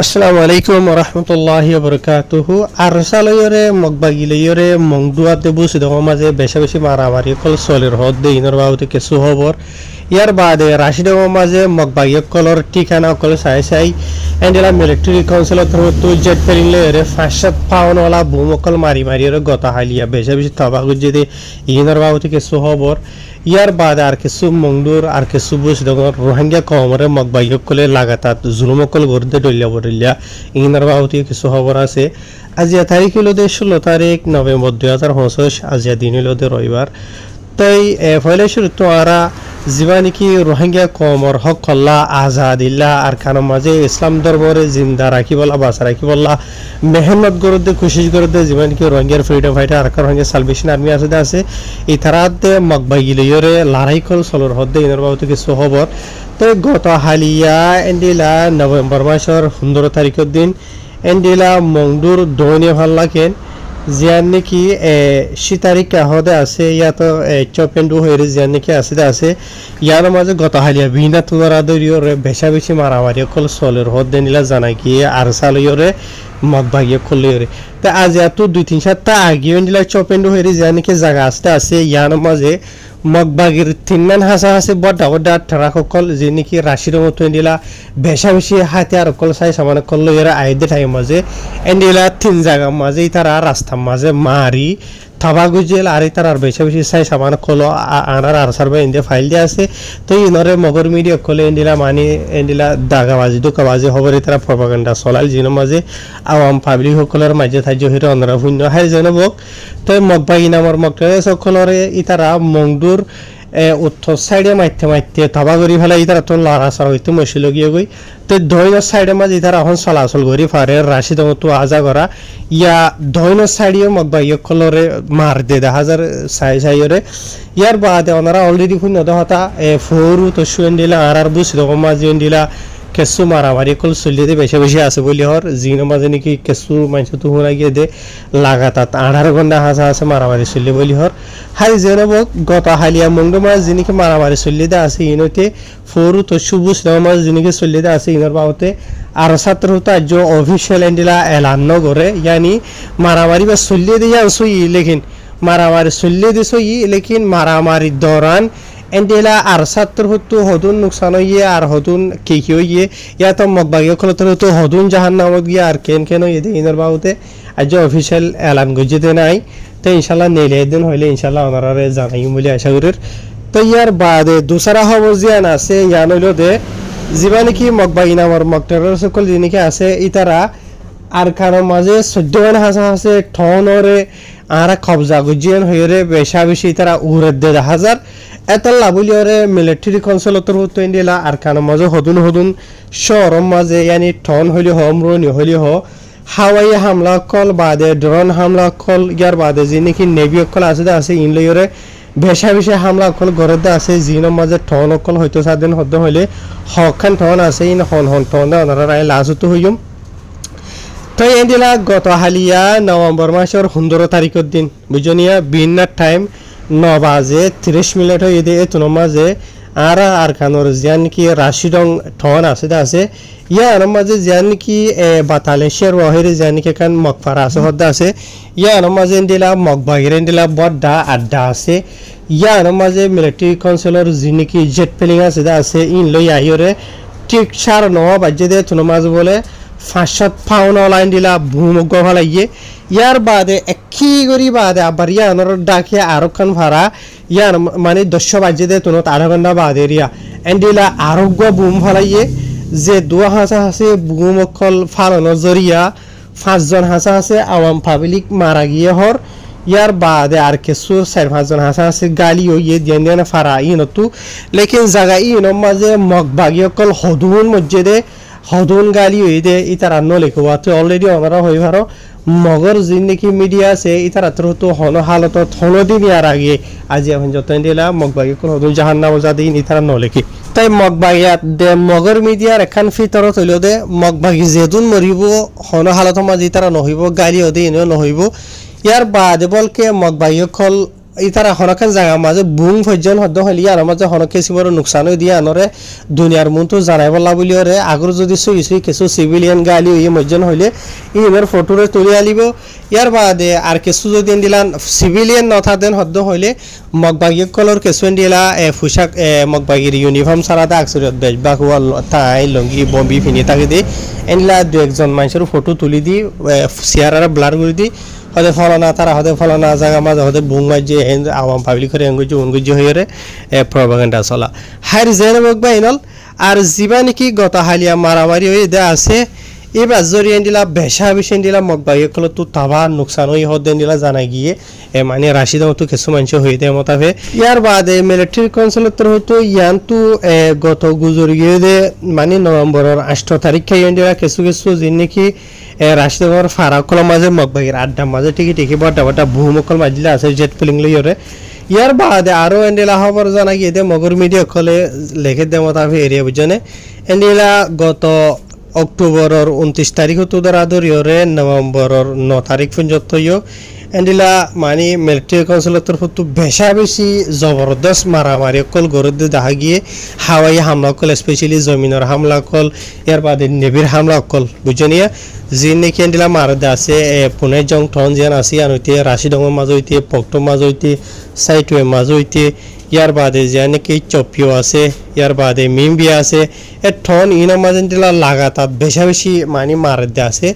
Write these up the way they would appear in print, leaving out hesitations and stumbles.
আসসালামু আলাইকুম ওয়া রাহমাতুল্লাহি ওয়া বারাকাতুহু আরসালয়রে মগবাগিলয়রে মংদুয়াতে বুসিদ মাঝে বেশা বেশি মারামারি কল সলের হদ দে ইনর বাউতে কিছু খবর ইয়ার বাদে রাশিদ মাঝে মগবাগিয় কলর ঠিকানা কল সাই এন্ডেলা মিলিটারি কাউন্সিল থ্রু জেট পেলিংলে ফাশাত পাওনওয়ালা বুমকল মারি মারিরে গতা হালিয়া বেশা বেশি তবাগুজে দে ইনর বাউতে কিছু খবর ইয়ার বাদে আর কিছু মংদুর আর কিছু বুসিদ রোহিঙ্গা কমরে মগবাগিয় কলে লাগাতার জুলুমকল গরদে ডলিয়া বরিলিয়া ইনার বাউতি কিছু খবর আছে আজিয়া তারিখ হলো 16 তারিখ নভেম্বর 2025 আজিয়া দিন হলো রবিবার তাই ফলে শুরু তো আরা জীবানি কি রোহিঙ্গা কমর হক কল্লা আজাদিল্লা আর কানো মাঝে ইসলাম ধর্মরে জিন্দা রাখি বলা বাসা রাখি বলা মেহনত করতে কোশিশ করতে জীবানি কি রোহিঙ্গার ফ্রিডম ফাইটার আর রোহিঙ্গা সালভেশন আর্মি আছে ইতারাতে মগবাগিলয়রে লড়াই কল সলর হদ্দে ইনার বাউতি কিছু খবর তো গত হালিয়া এন্ডিলা নভেম্বর মাসের 15 তারিখের দিন এন্ডিলা মংদুর দৈনে ভাল লাগেন জিয়ান নাকি শীতারি কাহদে আছে ইয়া তো চপেন্ডু হয়ে জিয়ান নাকি আছে ইয়ার মাঝে গত হালিয়া বিনা তুলার আদরিয়র বেশা বেশি মারামারি কল সলের হদ্দে নিলা জানাই কি আর সালয়রে মগবাগিয়ে খুললে তা আজ এত 2-3 সপ্তাহ আগে এন্ডিলা চপেন্ডু হয়ে জিয়ান নাকি জায়গা আছে ইয়ার মাঝে মগবাগির তিনমান হাসা আছে বড় বড় ঠরাকল যে নাকি রাশির মতো এন্ডিলা বেশা বেশি হাতে আর কল সাই সামান কল এরা আইদে টাইম মাঝে এন্ডিলা তিন জায়গা মাঝে তারা রাস্তা মাঝে মারি থাবাগুজেল আর তার আর বেশা বেশি সাই সামান কল আনার আর সার্ভে ইন্ডিয়া ফাইল দিয়ে আছে তো ইনরে মগর মিডিয়া কলে এন্ডিলা মানি এন্ডিলা দাগাবাজি দোকাবাজি খবরে তারা প্রপাগান্ডা চলাল জিন মাঝে আওয়াম পাবলিক সকলের মাঝে থাইজ হিরে অনরা শূন্য হাই জনবক তো মগবাগি নামৰ মগরে সকলরে ইতারা মংদুর উত্তর সাইডে মাইতে তবা করি ফেলে ইতারা তো লড়াচড়া হইতে মশিল গিয়ে গই তো দৈনের সাইডে মাঝে ইতারা এখন চলাচল করি ফারে রাশিদ তো আজা করা ইয়া দৈনের সাইডে মগবাগিয় কলরে মার দে 1000 ইয়ার বাদে ওনারা অলরেডি শূন্য হতা ফোরু তো শুয়েন দিলা আর বুঝি রকম মাঝে দিলা কেঁচু মারামারি কল চলিয়ে বেশি বেশি আছে বলি হর জিনের মাঝে নাকি কেঁচু মানুষ তো শুনা গিয়ে দে লাগাতার 18 ঘন্টা হাসা আছে মারামারি চলিয়ে বলি হর হাই জেনবক গত হালিয়া মংডু মাছ যিনিকে মারামারি চলিয়ে দে আছে ইনতে ফোরু তো সুবুজ মাছ যিনিকে চলিয়ে দে আছে ইনর বাবতে আর ছাত্র হতো আজ অফিসিয়াল এন্ডিলা এলান নগরে ইয়ানি মারামারি বা চলিয়ে দিয়ে আনছো লেকিন মারামারি চলিয়ে দিছো লেকিন মারামারি দৌরান এন্ডিলা আর ছাত্র হতো হদুন নুকসান হইয়ে আর হদুন কি হইয়ে ইয়া তো মগবাগিয় খলতে হতো হদুন জাহান নামত গিয়ে আর কেন হইয়ে দে ইনর বাবতে আজ অফিসিয়াল এলান গজে দে নাই তো ইনশাল্লাহ নেলে দিন হইলে ইনশাল্লাহ ওনারে জানাই বলে আশা করি তো ইয়ার বাদে দুসরা খবর জিয়ান আছে ইয়ান হইল দে যিবা নাকি মগবাগি নামৰ মগটাৰৰ সকল যিনিকে আছে ইতারা আর কারো মাঝে 14 হাসা আছে ঠনরে আর কবজা গুজিয়ান হইরে বেশা বেশি তারা উড়ে 1000 এতলা বলিওরে মিলিটারি কাউন্সিলতর হতো ইন্ডিলা আর কারো মাঝে হদুন শহর মাঝে ইয়ানি ঠন হইলে হমরনি হইলে হাওয়াই হামলা কল বাদে ড্রোন হামলা কল ইয়ার বাদে যে নাকি নেভি কল আছে ইনলয়রে বেশা বেশি হামলা কল গরদে আছে জিনের মাঝে ঠন কল হয়তো সাদিন হদ্দ হইলে হখান ঠন আছে ইন হন ঠন ওনারা রায় লাজতো হইম তো এন্ডিলা গত হালিয়া নভেম্বর মাসের 15 তারিখের দিন বুঝনিয়া বিন্নার টাইম 9 বাজে 30 মিনিট হয়ে দিয়ে এত মাঝে আর কানোর জিয়ান কি রাশিডং ঠন আছে ইয়ার মাঝে জিয়ান কি বাতালেশের ওহেরে জিয়ান কি কান মকফারা আছে হদ্দা আছে ইয়ার মাঝে এন্ডিলা মগবাগির এন্ডিলা বড় আড্ডা আছে ইয়ার মাঝে মিলিটারি কাউন্সিলর যিনি কি জেট পেলিং আছে ইন লই আইরে ঠিক 9:30 বাজে দে তুনো মাঝে বলে ফাঁসাত ফাউনা লাইন দিলা ভূমগ্গ ফেলাইয়ে ইয়ার বাদে একই করি বাদে আবার ইয়ানোর ডাকে আরক্ষণ ভাড়া ইয়ান মানে 10 বাজে দে তুনত 8 ঘন্টা বাদে রিয়া এন্ডিলা আরোগ্য বুম ফেলাইয়ে যে 2 হাসা আছে বুমকল ফালানোর জরিয়া 5 জন হাসা আছে আওয়াম পাবলিক মারা গিয়ে হর ইয়ার বাদে আর কিছু 4-5 জন হাসা আছে গালি হইয়ে দিয়ে ফারা ইনতু লেকিন জায়গা ইনর মাঝে মগবাগি কল হদুন মসজিদে হদুন গালি হয়ে দে ইতারা নলেখো অলরেডি ওনারা হয়ে ভারো মগর যিনি মিডিয়া আছে ইতারা তো হন হালত হনদিন ইয়ার আগে আজি এখন যত দিলা মগবাগি কোন হদুন জাহান নাম যাদি ইতারা নলেখি তাই মগবাগিয়াত দে মগর মিডিয়ার এখান ফিতর তৈল দে মগবাগি যেদুন মরিব হন হালত মাঝে ইতারা নহইব গালি হদে ইনেও নহইব ইয়ার বাদে বলকে মগবাগি কল ইতারা হনকান জায়গা মাঝে বুং ফজন হদ্দ হলি আর মাঝে হনকে সিমর নুকসান দিয়ে আনরে দুনিয়ার মতো জানাই বলা বলি ওরে আগর যদি সুই কিছু সিভিলিয়ান গালি ই মজন হইলে ইমের ফটোরে তুলে আলিব ইয়ার বাদে আর কিছু যদি দিলান সিভিলিয়ান নথা দেন হদ্দ হইলে মগবাগি কলর কিছু দিলা পোশাক মগবাগির ইউনিফর্ম সারাতে আকসরিয়ত বেজবা হুয়া তাই লঙ্গি বম্বি ফিনি তাকে দি এনলা দু একজন মানুষের ফটো তুলি দি চেয়ার আর ব্লার করে দি হতে ফলনা তারা হতে ফলনা জায়গা মাঝে হতে বুং মাঝে আওয়াম পাবলিক করে এঙ্গুজি উনগুজি হয়ে প্রপাগান্ডা চলা হাইর জেনে মগবা ইনল আর যিবা নাকি গত হালিয়া মারামারি হয়ে দে আছে এবার জরিয়ে দিলা বেশা বেশি দিলা মগবাগি কল তো তাবা নুকসান হয়ে হদেন দিলা জানা গিয়ে মানে রাশিদ মতো কিছু মানুষ হয়ে দেয় মতাবে ইয়ার বাদে মিলিটারি কনসুলেটর হয়তো ইয়ান তো গত গুজর গিয়ে দে মানে নভেম্বরের 8 তারিখ খাইয়ে দিলা কিছু কিছু যিনি নাকি রাশিদর ফারাকল মাঝে মগবাগির আড্ডা মাঝে ঠিকই বড় বড় ভূমকল মাঝিলা আছে জেট প্লেন লইরে ইয়ার বাদে আরো এন্ডেলা খবর জানা গিয়ে দে মগর মিডিয়া কলে লেখে দে মতাবে এরিয়া বুঝনে এন্ডেলা গত অক্টোবরের 29 তারিখ তো ধরিয়রে নভেম্বরের 9 তারিখ পর্যন্ত এন্ডিলা মানে মিলিটারি কনসুলেটর তো বেশা বেশি জবরদস্ত মারামারি কল গড়ে দেখা গিয়ে হাওয়াই হামলা কল স্পেশালি জমিনের হামলা কল এর বাদে নেভির হামলা কল বুঝনিয়া যি নাকি এন্ডিলা মারদে আছে পুনে জং টন যেন আছে আনতে রাশিডঙের মাঝ হইতে পক্টর মাঝ হইতে সাইটওয়ে মাঝ হইতে ইয়ার বাদে যে নাকি চপিও আছে ইয়ার বাদে মিমবিয়া আছে এ ঠন ইন মাঝে দিলা লাগাতার বেশা বেশি মানে মারদে আছে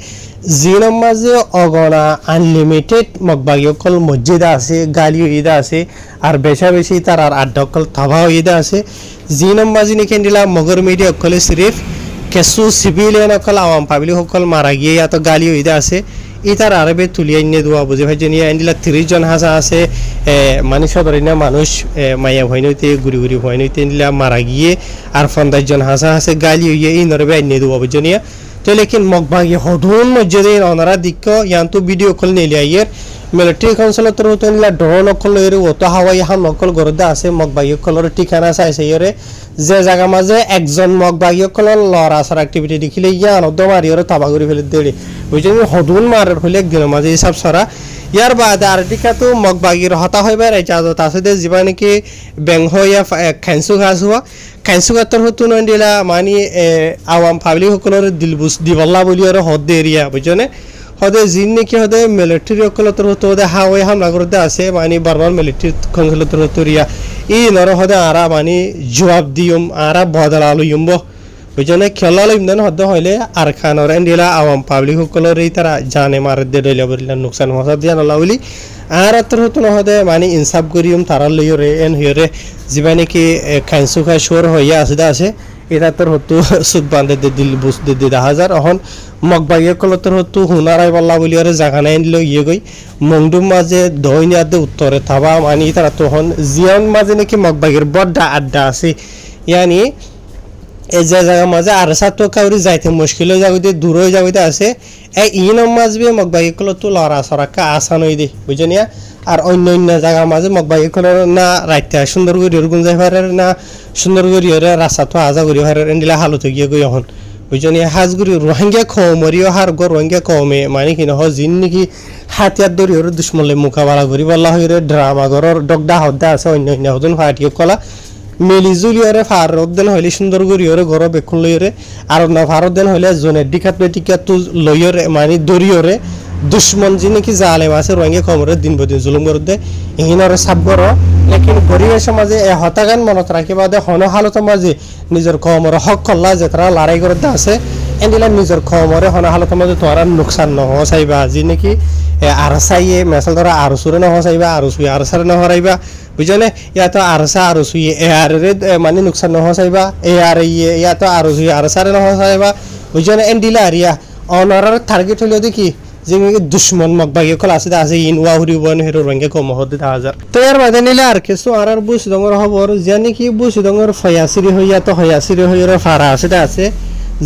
জিনের মাঝে অগণা আনলিমিটেড মগবাগি অকল মসজিদা আছে গালিও ঈদা আছে আর বেশা বেশি তার আর আড্ডা অকল থাবাও ঈদা আছে জিনের মাঝে নাকি দিলা মগর মিডিয়া অকলে সিরিফ কিছু সিভিলিয়ান অকল আওয়াম পাবলিক সকল মারা গিয়ে এত গালিও ঈদা আছে ইতার আরবে তুলিয়ে এনে দেওয়া বুঝে ভাই জানিয়ে এনদিলা 30 জন হাসা আছে মানে সদরিনা মানুষ মায়া হইনইতে গুড়ি গুড়ি হইনইতে এনদিলা মারা গিয়ে আর 50 জন হাসা আছে গালি হইয়ে এই নরবে এনে দেওয়া বুঝে নিয়ে তো লেকিন মগবাগি হদুন মসজিদে ওনারা দিক্ক ইয়ান তো ভিডিও কল নিলে আইয়ের মিলিটারি কনসুলেটর হতো এনলা ড্রোন অকল লইরে অতো হাওয়াই হাম অকল গরদে আছে মগবাগি কলর ঠিকানা চাইছে ইরে যে জায়গা মাঝে একজন মগবাগি কলর লড়া আসার অ্যাক্টিভিটি দেখিলে ইয়ান অদমারি ওরে তাবা করে ফেলে দেড়ে বুঝছেন হদুন মারের হইলে একদিনের মাঝে হিসাব সারা ইয়ার বাদে আর টিকা তো মগবাগির হতা হইবার ইজাজত আছে দে যিবা নাকি ব্যাং হইয়া খাইনসু ঘাস হওয়া খাইনসু গাতর হতো নন্দিলা মানে আওয়াম পাবলিক সকলের দিলবুস দিবল্লা বলি ওরে হদ এরিয়া বুঝছেন হদে জিন নাকি হদে মিলিটারি সকলতর হতো হদে হাওয়াই হামলা করতে আছে মানে বারবার মিলিটারি কনসুলেটর হতো রিয়া ই নর হদে আরা মানে জবাব দিয়ম আরা বদলালো ইম্ব বুঝনে খেলালো ইমদান হদ হইলে আর খানর এন্ডিলা আওয়াম পাবলিক সকলের এই তারা জানে মার দে দইলা বলিলা নুকসান হসা দিয়া নলা বলি আর আতর হতো না হদে মানে ইনসাফ করিয়ম তারা লইরে এন হইরে যিবা নাকি খাইনসু খাই শোর হইয়া আছে এটা তোর হতো সুদ বান্ধে দিল বুঝ দে 10,000 এখন মগবাগি কলতর হতো হুনারাই বল্লা বলি আরে জায়গা নাই নিল ইয়ে গই মংডুম মাঝে দইনিয়াতে উত্তরে থাবা মানে তারা তখন জিয়ন মাঝে নাকি মগবাগির বড্ডা আড্ডা আছে ইয়ানি এই যে জায়গা মাঝে আর সাত কাউরি যাইতে মুশকিল হয়ে যাবে দূর হয়ে যাবে আছে এই ইন মাঝবে মগবাগি কলতো লড়া সরাকা আসান হই দে বুঝনিয়া আর অন্য অন্য জায়গা মাঝে মগবাগি কলর না রাইতে সুন্দর করে গুন যাই পারে না সুন্দর করে রাস্তা তো আজা করি পারে এন্ডিলা হালত গিয়ে গই এখন বুঝনি হাজগুড়ি রোহিঙ্গা খমরিও হার গো রোহিঙ্গা কমে মানে কি নহ জিন নাকি হাতিয়ার দরি ওর দুশ্মনলে মোকাবেলা করি বলা হইরে ড্রামা ঘরের ডগডা হদ্দা আছে অন্য অন্য হদন ফাটিয়ে কলা মিলিজুলি ওরে ফারত দেন হইলে সুন্দর করি ওরে ঘর বেকুন লইরে আর না ফারত দেন হইলে জনের ডিকাত বেটিকা তো লইরে মানে দরিয়রে দুশ্মন যি নাকি জালেম আছে রোহিঙ্গা কমরে দিন বদিন জুলুম করে দে ইহিনরে সাব কর লেকিন গরিবের সমাজে হতাগান মনত রাখি বাদে হন হালত মাঝে নিজের কমরে হক কল্লা যে তারা লড়াই করে আছে এন্ডিলা নিজের কমরে হন হালত মাঝে তোরা নুকসান নহ চাইবা যি নাকি আর চাইয়ে মেসাল ধরা আর সুরে নহ চাইবা আর সুই আর সারে নহ রাইবা বুঝলে ইয়াতো আরসা আর সুই এ আর মানে নুকসান নহ চাইবা এ আর ইয়ে ইয়াতো আর সুই আর সারে নহ চাইবা বুঝলে এন্ডিলা আরিয়া অনারার টার্গেট হলো দেখি যে দুশ্মন মগবাগি কল আছে ইনওয়া হুরি বন হেরো রঙে কম হতে 1000 তো এর বাদে নিলে আর কিছু আর বুঝ দঙর খবর জানি কি বুঝ দঙর ফয়াসিরি হইয়া তো হয়াসিরি হইরে ফারা আছে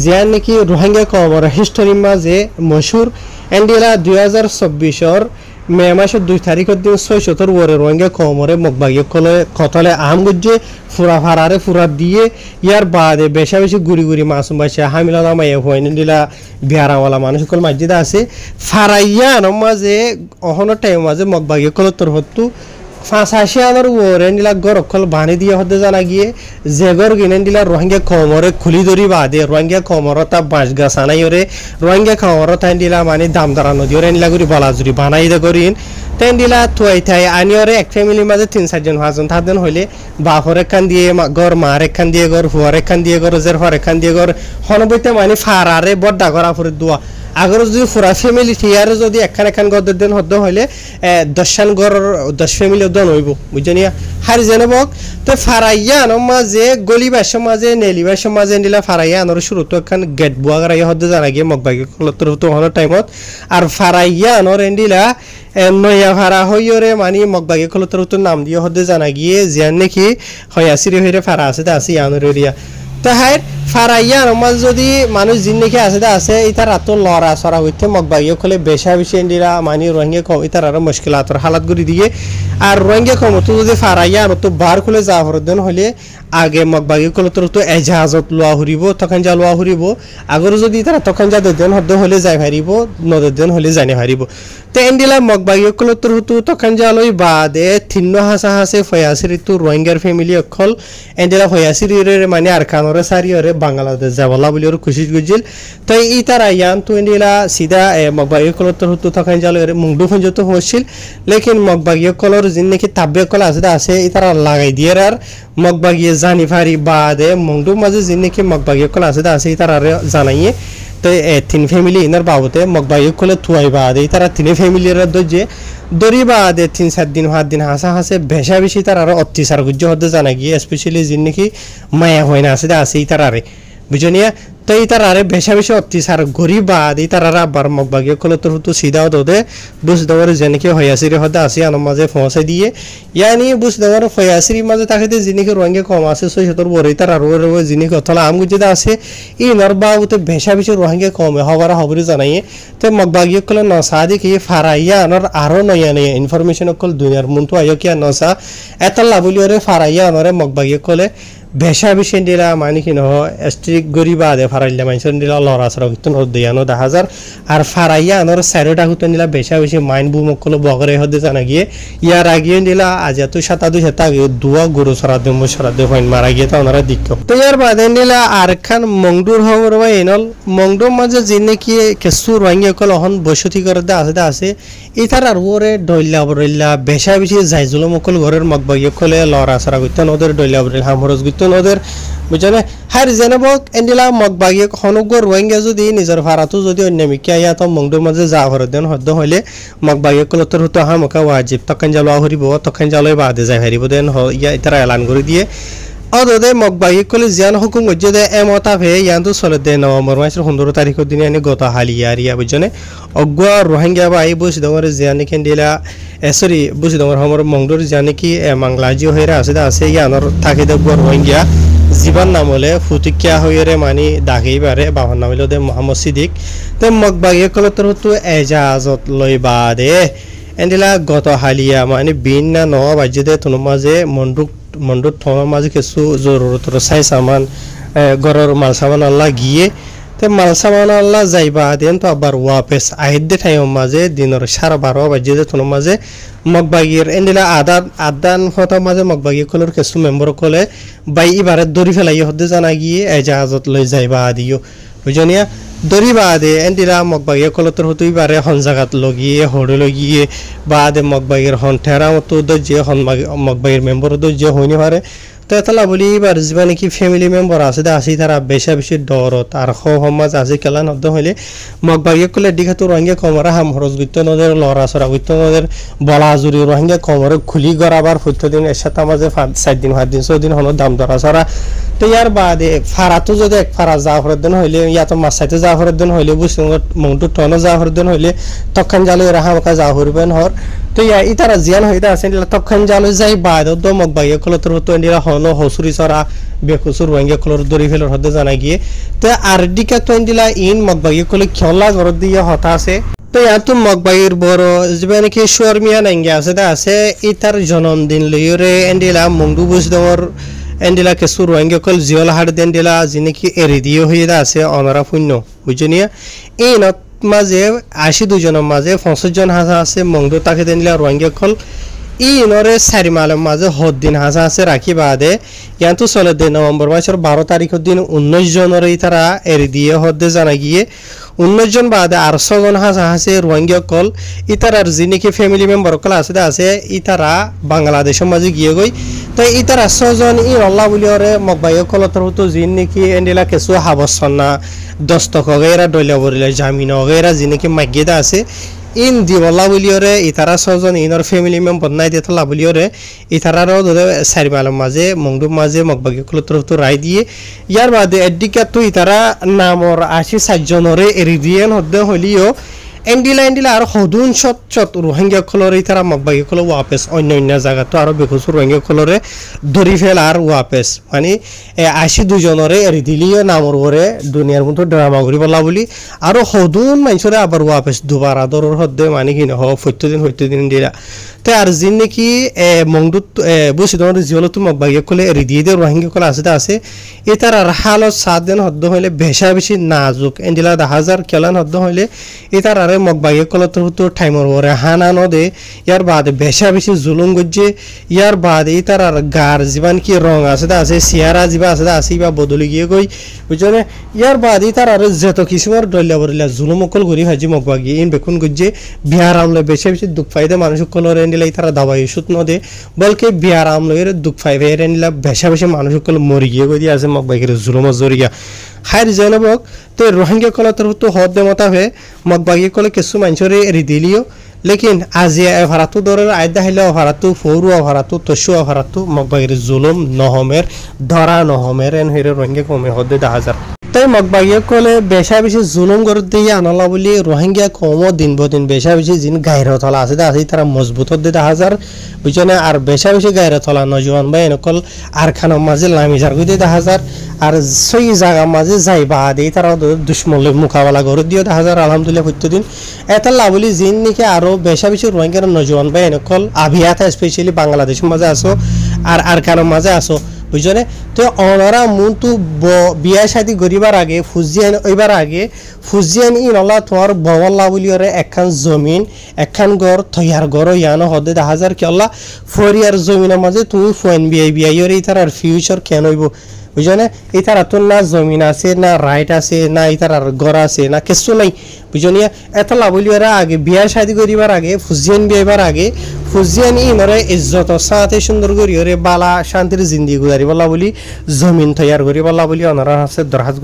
জিয়া নাকি রোহিঙ্গা কমর হিস্টোরি মাঝে মশহুর এন্ডিলা 2024 মে মাসের 2 তারিখের দিন 670 ওরে রোহিঙ্গা কমরে মগবাগি কলে কতলে আম গুজে ফুরা ফারারে ফুরা দিয়ে ইয়ার বাদে বেশা বেশি গুড়ি গুড়ি মাসুম বাসা হামিলা মাইয়া হইন দিলা বিহারাওয়ালা মানুষ কল মসজিদ আছে ফারাইয়া মাঝে অহন টাইম মাঝে মগবাগি কলে তোর হতো ফাঁসাশি আনার ওরেন দিলা গরকল বানি দিয়ে হতে জানা গিয়ে জেগর গিনেন দিলা রোহিঙ্গা কমরে খুলি ধরি বাদে রোহিঙ্গা কমরতা বাঁশ গাছ আনাই ওরে রোহিঙ্গা কমরতা দিলা মানে দাম দাঁড়া নদী ওরে নিলা করি বলাজুরি বানাই দে করিন তেন দিলা থুয়াই থাই আনি ওরে এক ফ্যামিলির মাঝে 3-4 জন 5 জন থাকতেন হইলে বাপর একখান দিয়ে গর মার একখান দিয়ে গর হুয়ার একখান দিয়ে গর জের হর একখান দিয়ে গর হনবইতে মানে ফারারে বড্ডা করা ফুরে দোয়া আগর যদি পুরা ফ্যামিলি থিয়ারে যদি একখান একখান গদের দেন হদ্দ হইলে 10 গর 10 ফ্যামিলি দন হইব বুঝনিয়া হার জেনে বক তো ফারাইয়া আনোর মাঝে গলিবাসের মাঝে নেলিবাসের মাঝে নিলা ফারাইয়া আনোর শুরু তো একখান গেট বুয়া করাইয়া হদ্দ জানা গিয়ে মগবাগি কলতর হতো হনোর টাইমত আর ফারাইয়া আনোর এন্ডিলা নয়া ভাড়া হইরে মানে মগবাগি কলতর হতো নাম দিয়ে হদ্দ জানা গিয়ে জিয়ান নাকি হইয়া সিরি হইরে ফারা আছে তা আছে আনোর এরিয়া তো হাই ফারাইয়া আমার যদি মানুষ জিন নাকি আছে আছে ইতার রাত লড়া সরা হইতে মগবাগিও খলে বেশা বেশি এন্ডিরা মানে রোহিঙ্গা কম ইতার আরো মুশকিলাতর হালাত করে দিয়ে আর রোহিঙ্গা কম তো যদি ফারাইয়া তো বার খুলে যা হরদেন হলে আগে মগবাগি কলে তো এজাজত লোয়া হরিব তখন যা লোয়া হরিব আগর যদি তারা তখন যা দেন হদ্দ হলে যাই হারিব নদের দেন হলে জানি হারিব তো এন্ডিলা মগবাগি কলে তো তখন যা লই বাদে থিন্ন হাসা হাসে ফয়াসির তো রোহিঙ্গার ফ্যামিলি অকল এন্ডিলা ফয়াসির মানে আর কানরে সারিয়রে বাংলাদেশ যাবলা বলি ওর খুশি গুজিল তো ই তার আয়ান তো এন্ডিলা সিধা মগবাগি কলে তো তখন যা লই মুংডু ফঞ্জত হচ্ছিল লেকিন মগবাগি কলর জিন নাকি তাব্বে কল আছে ই তারা লাগাই দিয়ে আর মগবাগিয়ে জানি ফারি বাদে মংডু মাঝে জিন নাকি মগবাগি কল আছে তারা জানাইয়ে তো 3 ফ্যামিলি ইনার বাবতে মগবাগি কলে থুয়াই বাদে তারা 3 ফ্যামিলির দজে দরি বাদে 3-4 দিন 5 দিন হাসা হাসে বেশা বেশি তারা অত্যাচার গুজ্জ হতে জানা গিয়ে স্পেশালি জিন নাকি মায়া হয় না আছে তারারে বুঝনিয়া তো তার আরে বেশা বেশি অত্যাচার গরিব বাদ তারা আবার মগবাগি কলে তো সিধাও দোদে বুঝ দেওয়ার যেনকে হয়াসির হতে আসি আনার মাঝে পৌঁছে দিয়ে ইয়ানি বুঝ দেওয়ার হয়াসির মাঝে তাকে যিনিকে রোহিঙ্গা কম আছে সই সতর বড়ই তার আরো যিনিকে অথলা আম গুজে আছে ই নরবাবুতে বেশা বেশি রোহিঙ্গা কমে হবার হবরি জানাইয়ে তো মগবাগি কলে নসা দেখি ফারাইয়া আনার আরো নয়া নয়া ইনফরমেশন কল দুনিয়ার মনটো আয়ো কিয়া নসা এতলা বলি ওরে ফারাইয়া আনারে মগবাগি কলে বেশা বেশি দিলা মানে কি নহ স্ট্রিক গরিবা দে ফারাইলা মানুষের দিলা লড়া সরা কিন্তু দিয়ানো 10,000 আর ফারাইয়া আনোর সাইডটা হুতো দিলা বেশা বেশি মাইন বুমকল বগরে হতে জানা গিয়ে ইয়ার আগে দিলা আজ এত 27 আগে দুয়া গরু সরা দে হইন মারা গিয়ে তো ওনারা দিক তো ইয়ার বাদে দিলা আর খান মংডুর হবর বা এনল মংডুর মাঝে জিনে কি কেসু রোহিঙ্গা কল হন বসতি করে আছে ইতার আর ওরে ডইলা বরইলা বেশা বেশি যাইজুল মকল ঘরের মগবাগি কলে লড়া সরা গইতেন ওদের ডইলা বরইল হামরজ ওদের বুঝনে হার জেনেবক এন্ডিলা মগবাগি হনুগর রোহিঙ্গা যদি নিজের ভাড়াতো যদি অন্যমিকা ইয়াত মংডুর মাঝে যা হরদেন হদ্দ হইলে মগবাগি কলতর হতো হামকা ওয়াজিব তখন জালো হরিব তখন জালোই বাদে যাই হারিব দেন ইয়া ইতারা এলান করে দিয়ে অদে মগবাগি কলে জিয়ান হুকুম গজ্জে দে এমতা ভে ইয়ান্তু চলে দে নভেম্বর মাসের 15 তারিখের দিনে আনি গত হালিয়ারিয়া বুঝনে অগুয়া রোহিঙ্গা বাই বুঝ দমর জিয়ানি কেন্ডিলা সরি বুঝ দমর হমর মংডুর জানি কি মাংলাজি হইরা আছে ইয়ানর থাকে দে রোহিঙ্গা জীবন নামলে ফুটিকিয়া হইরে মানি দাগিবারে বাহন নামলে দে মোহাম্মদ সিদ্দিক তে মগবাগি কলতর হতো এজাজত লই বাদে এন্ডিলা গত হালিয়া মানে বিন না ন বাজে দে তুনো মাঝে মন্ডুর থমার মাঝে কিছু জরুরতর চাই সামান ঘরের মাল সামান আল্লাহ গিয়ে তে মাল সামান আল্লাহ যাইবা দেন তো আবার ওয়াপেস আহিদ্দে ঠাইম মাঝে দিনের 12:30 বাজে দে তুনো মাঝে মগবাগির এন্ডিলা আদান হতা মাঝে মগবাগি কলর কিছু মেম্বার কলে বাই ইবারে দড়ি ফেলাই হতে জানা গিয়ে এজাজত লই যাইবা দিও বুঝনিয়া দড়ি বাদে এন্ডিলা মগবাগি কলতর হতো ইবারে হন জাগাত লগিয়ে হড়ে লগিয়ে বাদে মগবাগির হন ঠেরা মতো যে হন মগবাগির মেম্বার যে হইনি পারে তো এতলা বলি এবার যিবা নাকি ফ্যামিলি মেম্বার আছে তারা বেশা বেশি ডরত আর সমাজ আছে কেলা নদ্দ হইলে মগবাগি কলে দিঘাতো রোহিঙ্গা কমরা হাম হরজ গিত নদের লড়া সরা গিত নদের বলা জুরি রোহিঙ্গা কমরে খুলি গড়াবার দিন এর সাথে মাঝে 4 দিন 5 দিন 6 দিন হলো দাম ধরা সরা তো ইয়ার বাদে ফারাতো যদি এক ফারা যা হরদেন হইলে ইয়াতো মাসাইতে যা হরদেন হইলে বুঝুন মংটু টনো যা হরদেন হইলে তখন জালো রাহামকা যা হরবেন হর তো ইয়া ইতারা জিয়ান হইতা আছে তখন জালো যাই বাদে দ মগবাগি কলতর হতো এন্ডিরা হনো হসুরি সরা বেকুসুর রোহিঙ্গা কলর দড়ি ফেলর হতে জানা গিয়ে তো আর দিকা তো এন্ডিলা ইন মগবাগি কলে খেলা ঘর দিয়ে হতা আছে তো ইয়াতো মগবাগির বড় যিবা নাকি শর্মিয়া নাঙ্গা আছে ইতার জন্মদিন লইরে এন্ডিলা মংডু বুঝ দেওয়ার এন্ডিলা কেসু রোহিঙ্গা কল জিওল হাড় দেন্ডিলা যিনি এরি দিয়ে হয়ে আছে অনরা শূন্য বুঝনিয়া এই মাঝে 82 জনের মাঝে 65 জন হাসা আছে মংডু তাকে দেন্ডিলা রোহিঙ্গা কল ইনরে 4 মালের মাঝে হদ দিন হাসা আছে রাখি বাদে ইয়ান্তু চলে দে নভেম্বর মাসের 12 তারিখের দিন 19 জনের তারা এর দিয়ে হদে জানা গিয়ে 19 জন বাদে আর 6 জন হাসা আছে রোহিঙ্গা কল ইতারার যিনিকি ফ্যামিলি মেম্বার কল আছে ইতারা বাংলাদেশের মাঝে গিয়ে গই তো ইতারা 6 জন ই আল্লাহ বলিওরে মকবাই কলতর তো যিনিকি এন্ডিলা কেসু হাবসনা দস্তক গেরা দলিয়া বরিলা জামিন গেরা যিনিকি মাগিদা আছে ইন দিবলা বলিওরে ইতারা 6 জন ইনর ফ্যামিলি মেম্বার নাই দেতলা বলিওরে ইতারারও দে 4 মালের মাঝে মংডুব মাঝে মকবাগি কলতর তো রায় দিয়ে ইয়ার বাদে এদিকে তো ইতারা নামর 80 জনরে এরিদিয়ান হদ্দে হলিও এন্ডিলা আর হদুন সত রোহিঙ্গা কলরে ইতারা মকবাগি কল ওয়াপেস অন্য জায়গা তো আরো বেকুস রোহিঙ্গা কলরে ধরি ফেল আর ওয়াপেস মানে 82 জনরে এরিদিলিও নামর ওরে দুনিয়ার মতো ড্রামা করি বলা বলি আর হদুন মাইছরে আবার ওয়াপেস দুবার আদরর হদ্দে মানে কি নহ ফত্যদিন দিলা তো আর যিন নাকি মংডুত বসিদর জিওলত মকবাগি কলে এরিদিয়ে দে রোহিঙ্গা কল আছে এতার আর হালত 7 দিন হদ্দ হইলে বেশি নাজুক এন্ডিলা 10,000 কেলান হদ্দ হইলে এতার আরে মকবাগি কলত তো টাইমর ওরে হানা নদে ইয়ার বাদে বেশি জুলুম গজ্জে ইয়ার বাদে এতার আর গার জীবন কি রং আছে সিয়ারা জিবা আছে বা বদলি গিয়ে গই বুঝনে ইয়ার বাদে এতার আর যত কিসমর দলিয়া বরিলা জুলুম কল করি হাজি মকবাগি ইন বেকুন গজ্জে বিহার আমলে বেশি দুঃখ পাইদে মানুষ কলরে এন্ডিলা ইতারা দাবাই সুত নদে বলকে বিহার আমলের দুঃখ পাইবে এন্ডিলা বেশি মানুষ কল মরি গিয়ে গই আছে মকবাগির জুলুম জরিয়া হাইর জেনবক তো রোহিঙ্গা কলতর তো হদ দেমতা হয়ে মকবাগি কলে কিছু মানুষরে এরি দিলিও লেকিন আজি ভাড়াতো দরের আয়দা হইলে ভাড়াতো ফৌরু ভাড়াতো তসু ভাড়াতো মকবাগির জুলুম নহমের ধরা নহমের এন হইরে রোহিঙ্গা কমে হদে 10,000 তাই মকবাগি কলে বেশি জুলুম করে দিয়ে আনলা বলি রোহিঙ্গা কম দিন বদিন বেশি জিন গাইর তলা আছে তারা মজবুত হদে 10,000 বুঝনে আর বেশি গাইর তলা নজওয়ান বা এনকল আর খানোর মাঝে লামিজার গই 10,000 আর সেই জায়গা মাঝে যাই বাদে তারা দুশ্মনের মোকাবেলা করে দিও 10,000 আলহামদুলিল্লাহ প্রত্যেকদিন এটা লাভলি জিন নাকি আরো বেশি রোহিঙ্গার নজওয়ান বা এনকল আভিয়াতা স্পেশালি বাংলাদেশের মাঝে আসো আর খানোর মাঝে আসো বুঝনে তো অনারা মনটু বিয়া শাদী করিবার আগে ফুজিয়ান ই নলা তোমার বওয়াল্লা বলিওরে একখান জমিন একখান ঘর থয়ার ঘর ইয়ানো হদে 10,000 কেলা ফরিয়ার জমিনের মাঝে তুমি ফোন বিয়াইরে ইতার আর ফিউচার কেন হইব বুঝনে ইতার তো না জমিন আছে না রাইট আছে না ইতার আর ঘর আছে না কিছু নাই বুঝনিয়া এত লাভলিওরা আগে বিয়া শাদী করিবার আগে ফুজিয়ান বিয়াইবার আগে ফুজিয়ান ইনরে ইজ্জত সাথে সুন্দর করিওরে বালা শান্তির জিন্দি গুজারি বলা বলি জমিন তৈয়ার করি বলা বলি অনারা আছে দরখাস্ত